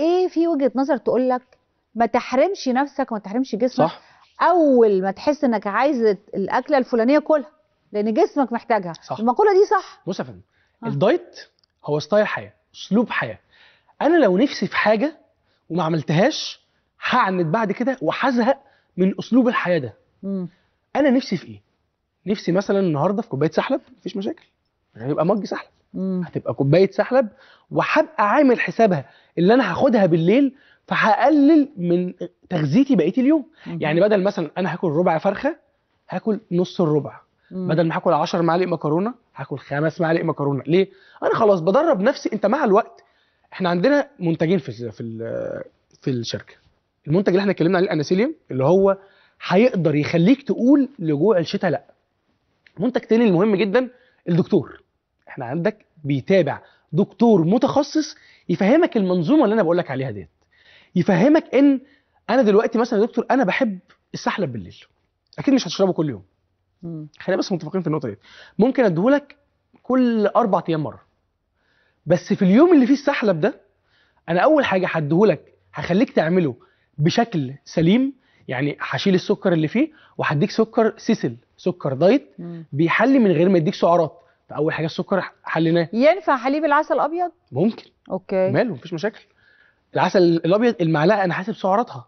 ايه في وجهة نظر تقول لك ما تحرمش نفسك وما تحرمش جسمك؟ صح. اول ما تحس انك عايز الاكله الفلانيه كلها لان جسمك محتاجها. صح. المقوله دي صح؟ بص يا فندم، الدايت هو ستايل حياه، اسلوب حياه. انا لو نفسي في حاجه وما عملتهاش هعند بعد كده وهزهق من اسلوب الحياه ده. انا نفسي في ايه؟ نفسي مثلا النهارده في كوبايه سحلب، مفيش مشاكل، هيبقى مج سحلب، هتبقى كوبايه سحلب، وهبقى عامل حسابها اللي انا هاخدها بالليل، فهقلل من تغذيتي بقيه اليوم. يعني بدل مثلا انا هاكل ربع فرخه هاكل نص الربع، بدل ما هاكل 10 معالق مكرونه هاكل 5 معالق مكرونه. ليه؟ انا خلاص بدرب نفسي. انت مع الوقت احنا عندنا منتجين في الشركه. المنتج اللي احنا اتكلمنا عليه الاناسيليوم، اللي هو هيقدر يخليك تقول لجوع الشتاء لا. منتج تاني المهم جدا الدكتور. احنا عندك بيتابع دكتور متخصص يفهمك المنظومه اللي انا بقول لك عليها ديت، يفهمك ان انا دلوقتي مثلا يا دكتور انا بحب السحلب بالليل، اكيد مش هتشربه كل يوم، خلينا بس متفقين في النقطه دي. ممكن اديهولك كل 4 ايام مره، بس في اليوم اللي فيه السحلب ده انا اول حاجه هديهولك هخليك تعمله بشكل سليم. يعني هشيل السكر اللي فيه وهديك سكر سيسل، سكر دايت بيحلي من غير ما يديك سعرات. فاول حاجه السكر حليناه. ينفع حليب العسل الابيض؟ ممكن. اوكي، ماله، مفيش مشاكل. العسل الابيض المعلقه انا حاسب سعراتها.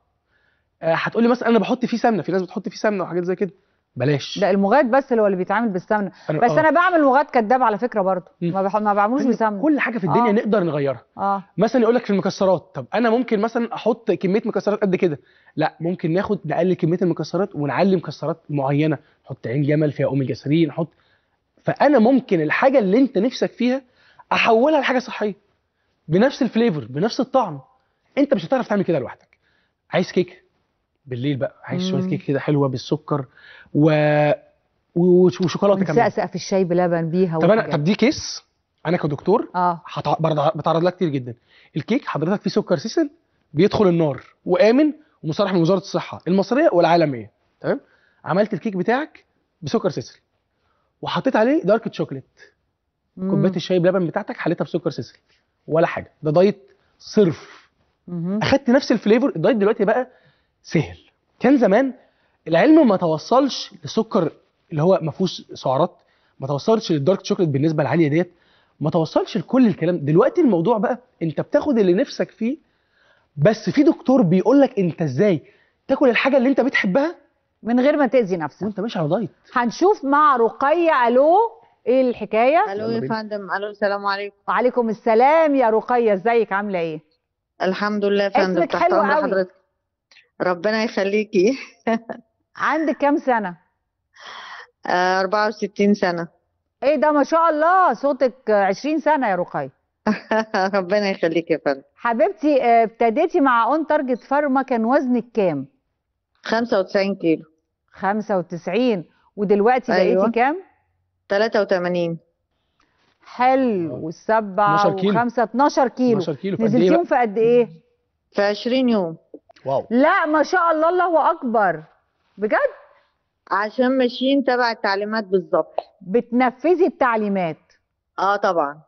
هتقولي مثلا انا بحط فيه سمنه، في ناس بتحط فيه سمنه وحاجات زي كده، بلاش. ده المغاد بس اللي بيتعامل بالسمنه. بس انا بعمل مغاد كداب على فكره برضه، ما بعملوش بسمنه. كل حاجه في الدنيا نقدر نغيرها. مثلا يقول لك في المكسرات، طب انا ممكن مثلا احط كميه مكسرات قد كده، لا ممكن نقلل كميه المكسرات ونعلي مكسرات معينه، نحط عين جمل فيها اوميجا 3 نحط. فانا ممكن الحاجه اللي انت نفسك فيها احولها لحاجه صحيه بنفس الفليفر بنفس الطعم. انت مش هتعرف تعمل كده لوحدك. عايز كيك بالليل بقى، عايز شويه كيك كده حلوه بالسكر وشوكولاته كمان، ونسقسق في الشاي بلبن بيها. طب دي كيس انا كدكتور بتعرض لها كتير جدا. الكيك حضرتك فيه سكر سيسل بيدخل النار وامن ومصرح من وزاره الصحه المصريه والعالميه، تمام. عملت الكيك بتاعك بسكر سيسل وحطيت عليه دارك شوكليت، كوبايه الشاي بلبن بتاعتك حليتها بسكر سيسل، ولا حاجه، ده دايت صرف. اخدت نفس الفليفر. الدايت دلوقتي بقى سهل. كان زمان العلم ما توصلش لسكر اللي هو ما فيهوش سعرات، ما توصلش للدارك شوكليت بالنسبه العاليه ديت، ما توصلش لكل الكلام. دلوقتي الموضوع بقى انت بتاخد اللي نفسك فيه، بس في دكتور بيقول لك انت ازاي تاكل الحاجه اللي انت بتحبها من غير ما تاذي نفسك وانت ماشي على دايت. هنشوف مع رقيه. الو، ايه الحكايه؟ الو يا فندم. الو، السلام عليكم. وعليكم السلام يا رقيه، ازيك عامله ايه؟ الحمد لله يا فندم. اسمك حلو قوي. حضرتك ربنا يخليكي. عندك كام سنه؟ 64 سنه. ايه ده ما شاء الله، صوتك 20 سنه يا رقيه. ربنا يخليكي يا فندم. حبيبتي، ابتديتي مع اون تارجت فارما كان وزنك كام؟ 95 كيلو. 95، ودلوقتي أيوة. بقيتي كام؟ 83. حلو. والسبعة 12 كيلو. و5 12 كيلو. 12 كيلو نزلتيهم في قد ايه؟ في 20 يوم. واو. لا ما شاء الله، الله اكبر بجد. عشان ماشيين تبع التعليمات بالظبط. بتنفذي التعليمات؟ طبعا.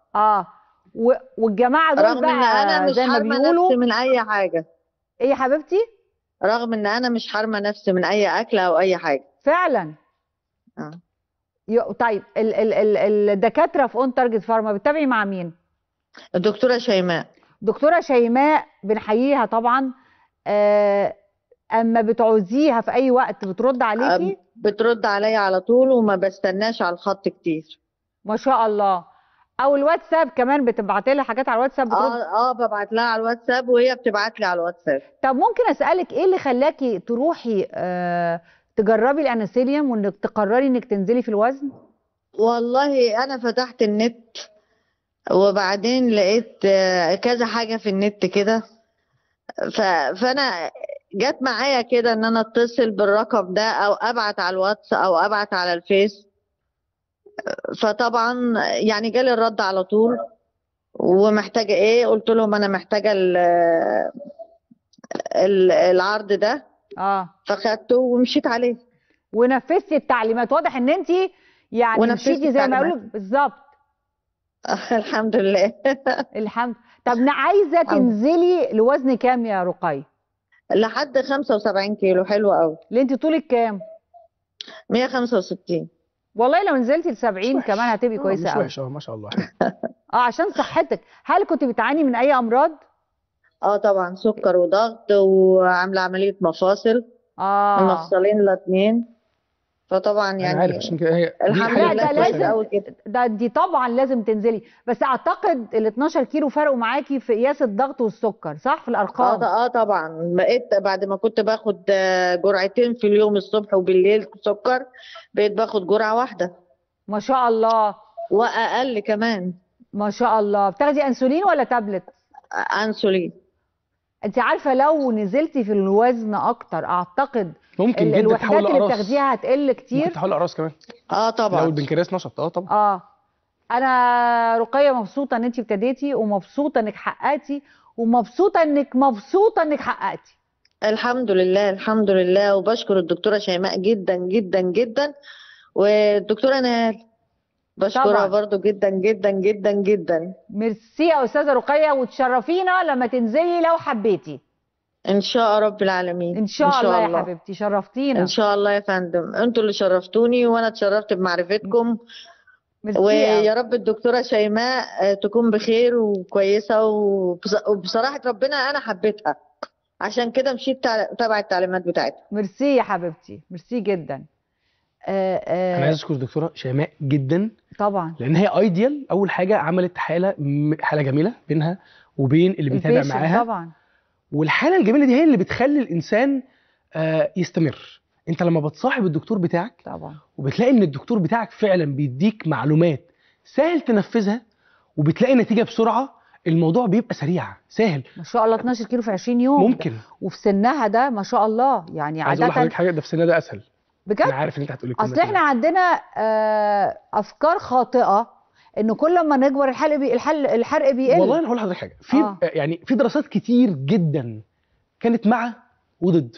والجماعه دول رغم بقى ان انا مش زي ما حارمه بيقولوا نفسي من اي حاجه. ايه يا حبيبتي؟ رغم ان انا مش حارمه نفسي من اي اكل او اي حاجه فعلا. طيب الدكاتره في اون تارجت فارما بتتابعي مع مين؟ الدكتوره شيماء. دكتوره شيماء بنحييها طبعا. اما بتعوزيها في اي وقت بترد عليكي؟ بترد عليا على طول وما بستناش على الخط كتير. ما شاء الله. او الواتساب كمان بتبعتي لها حاجات على الواتساب بترد؟ ببعت لها على الواتساب وهي بتبعت لي على الواتساب. طب ممكن اسالك ايه اللي خلاكي تروحي تجربي الانسيليوم وانك تقرري انك تنزلي في الوزن؟ والله انا فتحت النت وبعدين لقيت كذا حاجه في النت كده، فانا جت معايا كده ان انا اتصل بالرقم ده او ابعت على الواتس او ابعت على الفيس. فطبعا يعني جالي الرد على طول. ومحتاجه ايه؟ قلت لهم انا محتاجه العرض ده. فخدته ومشيت عليه ونفذتي التعليمات. واضح ان انت يعني مشيتي زي ما يقولوا بالظبط. الحمد لله. الحمد. طب عايزه تنزلي لوزن كام يا رقية؟ لحد 75 كيلو. حلو قوي. اللي انت طولك كام؟ 165. والله لو نزلتي ل 70 مش كمان هتبقي كويسه مش قوي. وحش، ما شاء الله. عشان صحتك. هل كنت بتعاني من اي امراض؟ طبعا سكر وضغط، وعامله عمليه مفاصل. المفصلين الاتنين. فطبعا يعني انا عارف، عشان كده هي الحمد لله كويس قوي كده. دي طبعا لازم تنزلي، بس اعتقد ال 12 كيلو فرقوا معاكي في قياس الضغط والسكر، صح؟ في الارقام. طبعا بقيت بعد ما كنت باخد جرعتين في اليوم، الصبح وبالليل سكر، بقيت باخد جرعه واحده. ما شاء الله. واقل كمان. ما شاء الله. بتاخدي انسولين ولا تابلت؟ انسولين. انت عارفه لو نزلتي في الوزن اكتر اعتقد ممكن جدا الوحدات اللي بتاخديها هتقل كتير. ممكن تحول اقراص كمان. طبعا. لو البنكرياس نشط. طبعا. انا رقية مبسوطه ان انت ابتديتي، ومبسوطه انك حققتي، ومبسوطه انك حققتي. الحمد لله الحمد لله. وبشكر الدكتوره شيماء جدا جدا جدا، والدكتوره نهال بشكرها برضو جدا جدا جدا جدا. ميرسي يا استاذه رقية، وتشرفينا لما تنزلي لو حبيتي. ان شاء رب العالمين. ان شاء الله يا حبيبتي، شرفتينا. ان شاء الله يا فندم، انتوا اللي شرفتوني وانا اتشرفت بمعرفتكم. ويا رب الدكتوره شيماء تكون بخير وكويسه، وبصراحه ربنا انا حبيتها، عشان كده مشيت تبع التعليمات بتاعتها. ميرسي يا حبيبتي، ميرسي جدا. انا عايز اشكر الدكتوره شيماء جدا طبعا، لان هي ايديال. اول حاجه عملت حاله جميله بينها وبين اللي بيتابع معاها طبعا. والحاله الجميله دي هي اللي بتخلي الانسان يستمر. انت لما بتصاحب الدكتور بتاعك طبعا وبتلاقي ان الدكتور بتاعك فعلا بيديك معلومات سهل تنفذها وبتلاقي نتيجه بسرعه، الموضوع بيبقى سريع سهل. ما شاء الله 12 كيلو في 20 يوم ممكن وفي سنها ده ما شاء الله. يعني عايز اقول لحضرتك حاجه، ده في سنها ده اسهل بجد. انا عارف ان انت هتقولي اصل احنا عندنا افكار خاطئه ان كل ما نكبر الحرق بيقل. والله انا هقول لحضرتك حاجه، في يعني في دراسات كتير جدا كانت مع وضد.